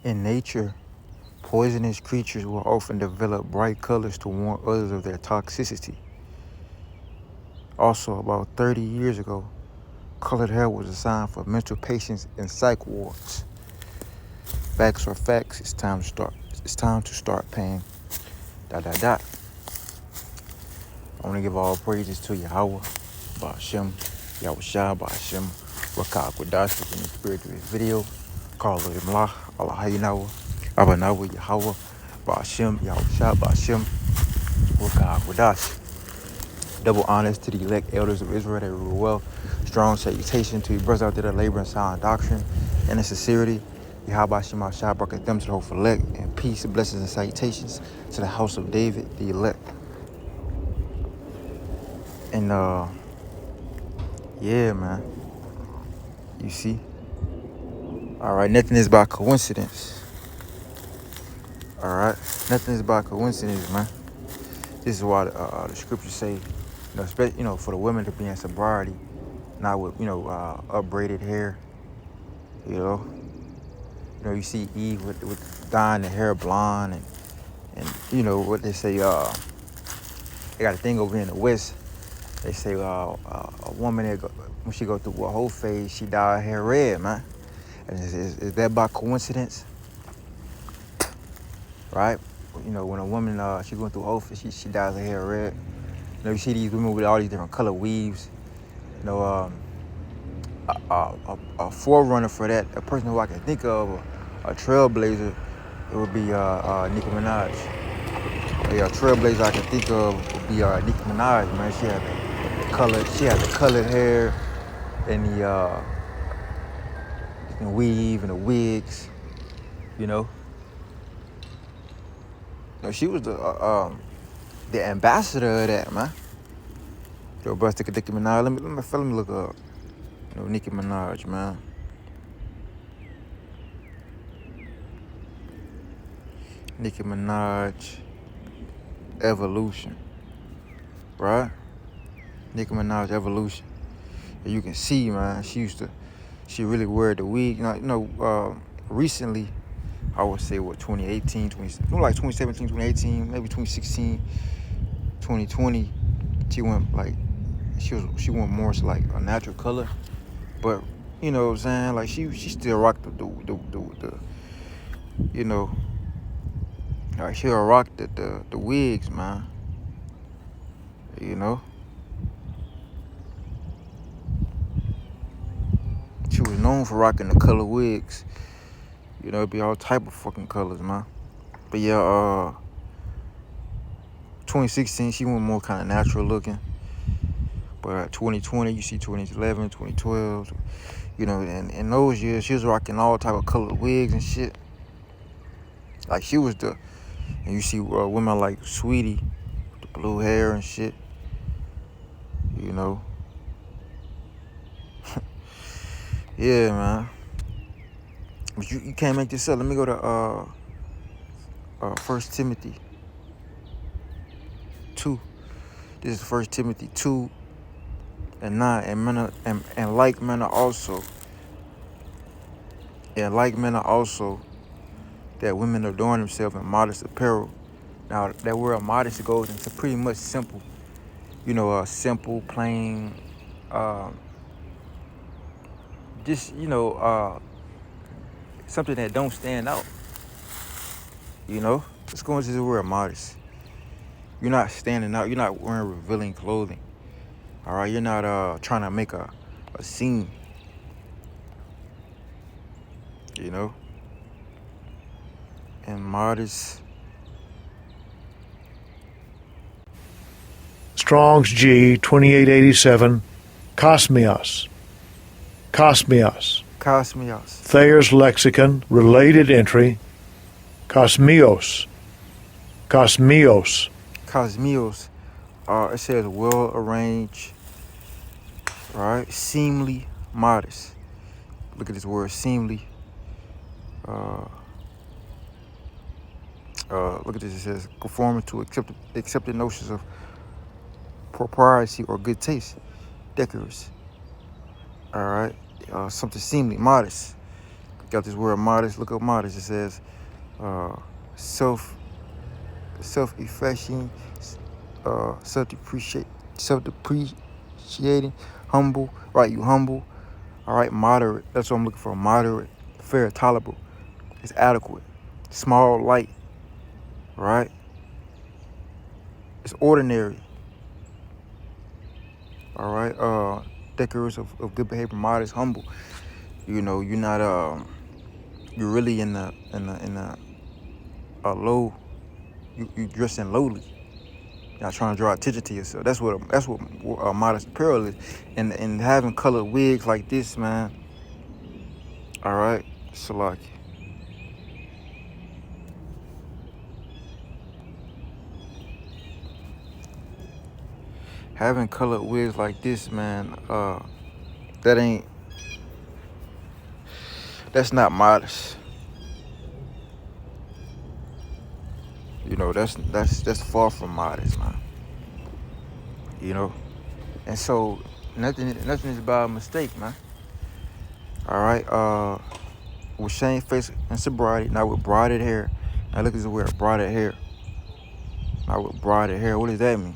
In nature, poisonous creatures will often develop bright colors to warn others of their toxicity. Also, about 30 years ago, colored hair was a sign for mental patients in psych wards. Facts are facts. It's time to start. It's time to start paying. Dot dot dot. I want to give all praises to Yahweh, Ba'ashem, Yahushua, Ba'ashem, Rakak Wadash in the spirit of this video. Call it Imlah, Allah Hayinawa, Abanawa, Yahweh, Ba'ashem, Yahushua, Ba'ashem, Rakak Wadash. Double honors to the elect elders of Israel that rule well. Strong salutation to your brothers out there that labor in sound doctrine and in sincerity. Yahweh Shema Shah Barak them to the whole elect, and peace, blessings, and salutations to the house of David, the elect. And yeah, man. You see? Alright, nothing is by coincidence. Alright? Nothing is by coincidence, man. This is why the scriptures say, especially, for the women to be in sobriety, not with, upbraided hair. You see Eve with dyeing the hair blonde and what they say, they got a thing over here in the West. They say a woman when she go through a whole phase, she dye her hair red, man. And is that by coincidence? Right? When a woman she going through a whole phase, she dyes her hair red. You see these women with all these different color weaves. A forerunner for that, a person who I can think of, a trailblazer, it would be Nicki Minaj. A trailblazer I can think of would be Nicki Minaj, man. She had the colored hair and the weave and the wigs, She was the ambassador of that, man. Yo, bro, stick a Nicki Minaj. Let me look up. Nicki Minaj, man. Nicki Minaj evolution, right? Nicki Minaj evolution. And you can see, man, she really wore the wig. Recently, I would say 2017, 2018, maybe 2016, 2020, she went more to like a natural color. But you know what I'm saying? Like she still rocked she'll rock the wigs, man. She was known for rocking the color wigs. It'd be all type of fucking colors, man. But yeah, 2016, she went more kind of natural looking. But 2020, you see 2011, 2012, in those years, she was rocking all type of colored wigs and shit. Like she was and you see women like Sweetie, with the blue hair and shit, Yeah, man. But you can't make this up. Let me go to 1 Timothy 2. This is 1 Timothy 2 and 9. And like manner also. And like manner also, that women adorn themselves in modest apparel. Now, that word modest goes into pretty much simple. Simple, plain, just, something that don't stand out. Let's go into the word modest. You're not standing out. You're not wearing revealing clothing. All right? You're not trying to make a scene. And modest. Strong's G 2887. Cosmios. Thayer's Lexicon, related entry. Cosmios. It says well arranged, right? Seemly, modest. Look at this word, seemly. Look at this. It says conforming to accepted notions of propriety or good taste, decorous. All right, something seemly, modest. Got this word modest. Look up modest. It says uh, self self-effacing, self-depreciating, humble. Right, you humble. All right, moderate. That's what I'm looking for. Moderate, fair, tolerable. It's adequate. Small, light. Right. It's ordinary. All right. Decorous of good behavior, modest, humble. You know, you're not you're really in the low. You dressing lowly. You're not trying to draw attention to yourself. That's what modest apparel is. And having colored wigs like this, man. All right, Salaki. Having colored wigs like this, man. That's not modest. You know, that's far from modest, man. You know, and so nothing is by a mistake, man. All right, with shamefaced and sobriety, not with braided hair. Now look at this word, braided hair. Not with braided hair. What does that mean?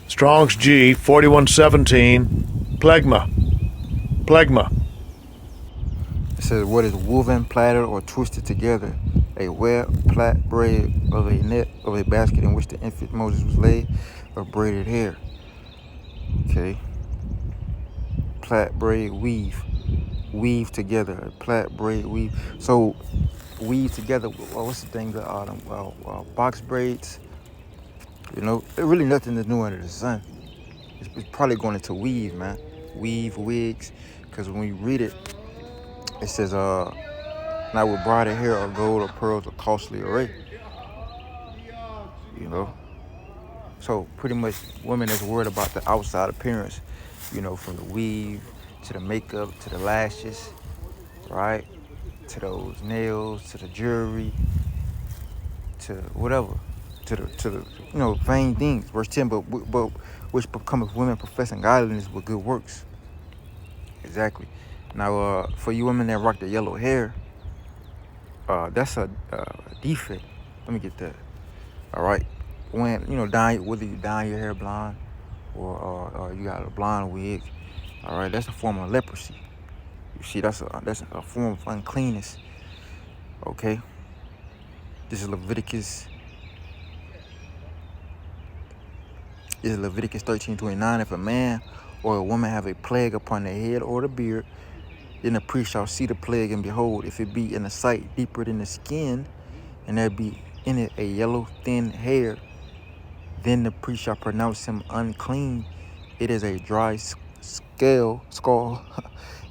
Strong's G 4117. Plegma. Plegma. It says what is woven, plaited, or twisted together. A web, plait, braid of a net of a basket in which the infant Moses was laid, or braided hair. Okay. Plait, braid, weave together. Plait, braid, weave. So weave together. What's the thing? The box braids. You know, really nothing is new under the sun. It's probably going into weave, man. Weave, wigs. Because when you read it, it says, not with braided hair or gold or pearls or costly array. You know? So pretty much women is worried about the outside appearance, you know, from the weave to the makeup to the lashes, right? To those nails, to the jewelry, to whatever. To the vain things. Verse 10, but which becometh women professing godliness with good works. Exactly. Now, for you women that rock the yellow hair, that's a defect. Let me get that. All right. When whether you dye your hair blonde or you got a blonde wig, all right, that's a form of leprosy. You see, that's a form of uncleanness. Okay. This is Leviticus. This is Leviticus 13:29. If a man or a woman have a plague upon their head or the beard, then the priest shall see the plague, and behold, if it be in a sight deeper than the skin, and there be in it a yellow thin hair, then the priest shall pronounce him unclean. It is a dry skull,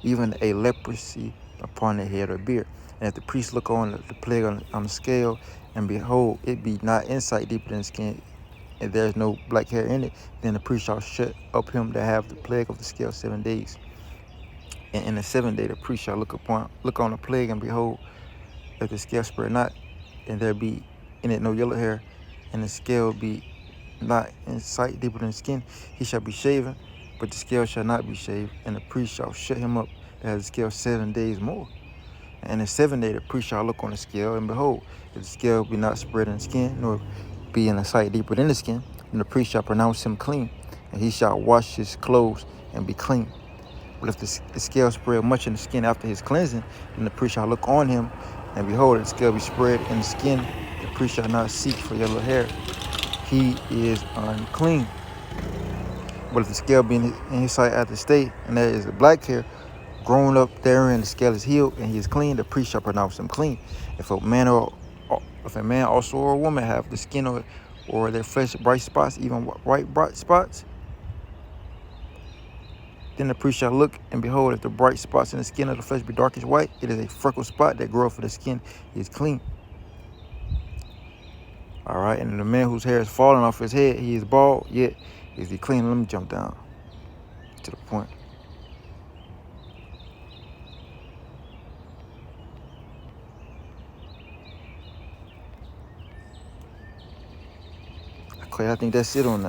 even a leprosy upon the head or beard. And if the priest look on the plague on the scale, and behold, it be not in sight deeper than the skin, and there is no black hair in it, then the priest shall shut up him that have the plague of the scale 7 days. And in the 7th day, the priest shall look on the plague, and behold, if the scale spread not, and there be in it no yellow hair, and the scale be not in sight deeper than the skin, he shall be shaven, but the scale shall not be shaved, and the priest shall shut him up that has the scale 7 days more. And in the 7th day, the priest shall look on the scale, and behold, if the scale be not spread in the skin, nor be in a sight deeper than the skin, then the priest shall pronounce him clean, and he shall wash his clothes and be clean. But if the scale spread much in the skin after his cleansing, then the priest shall look on him, and behold, if the scale be spread in the skin, the priest shall not seek for yellow hair. He is unclean. But if the scale be in his sight after state, and there is a black hair grown up therein, the scale is healed, and he is clean, the priest shall pronounce him clean. If a man also or a woman have the skin or their flesh bright spots, even white bright spots, then the priest shall look, and behold, if the bright spots in the skin of the flesh be darkish white, it is a freckled spot that groweth in the skin. He is clean. All right, and the man whose hair is falling off his head, he is bald, yet is he clean? Let me jump down to the point. Okay, I think that's it on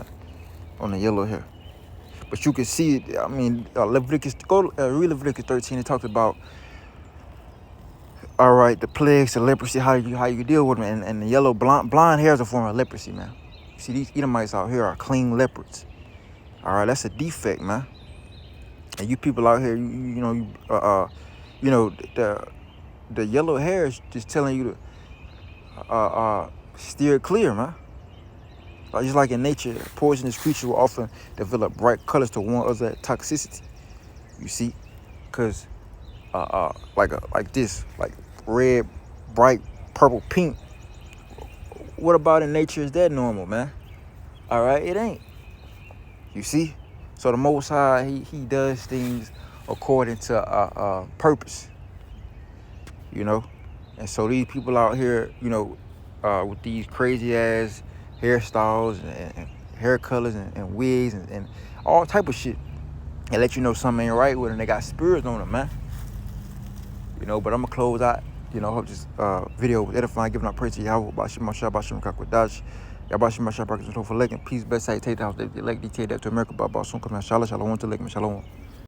the yellow hair. But you can see it. I mean, Leviticus, read Leviticus 13. It talks about, all right, the plagues, the leprosy, how you deal with them, and the yellow blonde hair is a form of leprosy, man. You see, these Edomites out here are clean leopards. All right, that's a defect, man. And you people out here, the yellow hair is just telling you to steer clear, man. Just like in nature, poisonous creatures will often develop bright colors to warn us of toxicity. You see, because like this, like red, bright, purple, pink. What about in nature is that normal, man? All right, it ain't. You see, so the Most High, he does things according to purpose. You know, and so these people out here, with these crazy ass hairstyles and hair colors and wigs and all type of shit, and let you know something ain't right with them. They got spirits on them, man. But I'm gonna close out. Hope this video was edifying, giving out praise to Yahweh. Bashim Mashah, Bashim Kakwadash. Yabashim Mashah, Bashim Topher Lekin. Peace, best side, take the house, they elect, dictate that to America. Baba, soon come out. Shalom, shalom to Lekin, shalom.